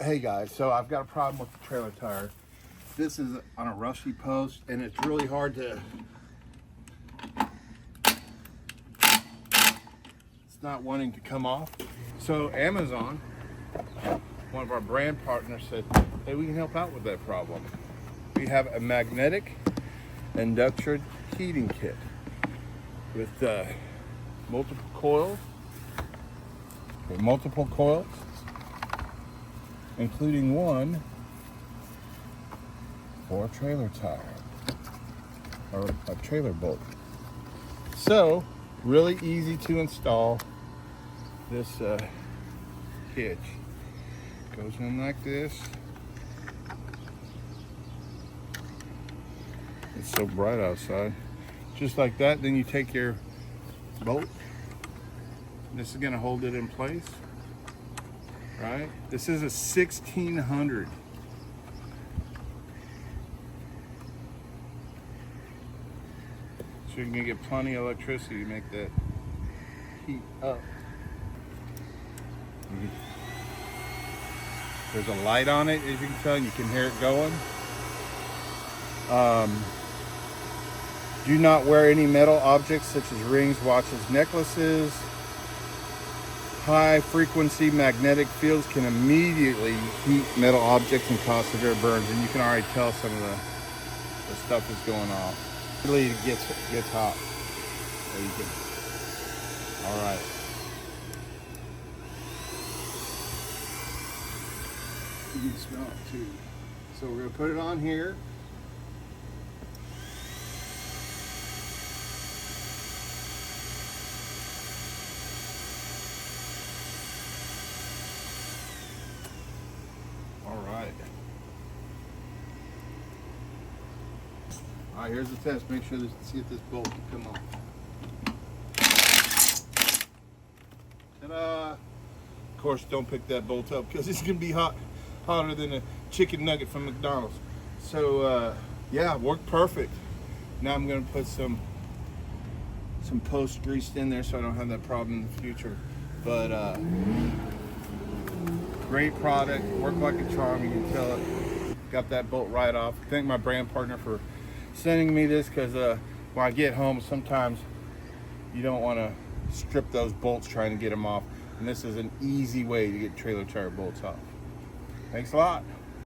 Hey guys, so I've got a problem with the trailer tire. This is on a rusty post and it's really hard to, it's not wanting to come off. So Amazon, one of our brand partners, said, hey, we can help out with that problem. We have a magnetic induction heating kit with multiple coils, including one for a trailer tire or a trailer bolt. So really easy to install. This hitch goes in like this. It's so bright outside. Just like that. Then you take your bolt. This is going to hold it in place. Right? This is a 1600. So you're going to get plenty of electricity to make that heat up. There's a light on it, as you can tell, and you can hear it going. Do not wear any metal objects such as rings, watches, necklaces. High frequency magnetic fields can immediately heat metal objects and cause severe burns, and you can already tell some of the stuff is going off. Really, it gets hot. There you go. All right. You can smell it too. So we're gonna put it on here. All right, here's the test. Make sure see if this bolt can come off. Ta-da! Of course, don't pick that bolt up because it's gonna be hotter than a chicken nugget from McDonald's. So yeah, worked perfect. Now I'm gonna put some post greased in there so I don't have that problem in the future. But great product, worked like a charm. You can tell it. Got that bolt right off. Thank my brand partner for sending me this, because when I get home sometimes you don't want to strip those bolts trying to get them off, and this is an easy way to get trailer tire bolts off. Thanks a lot.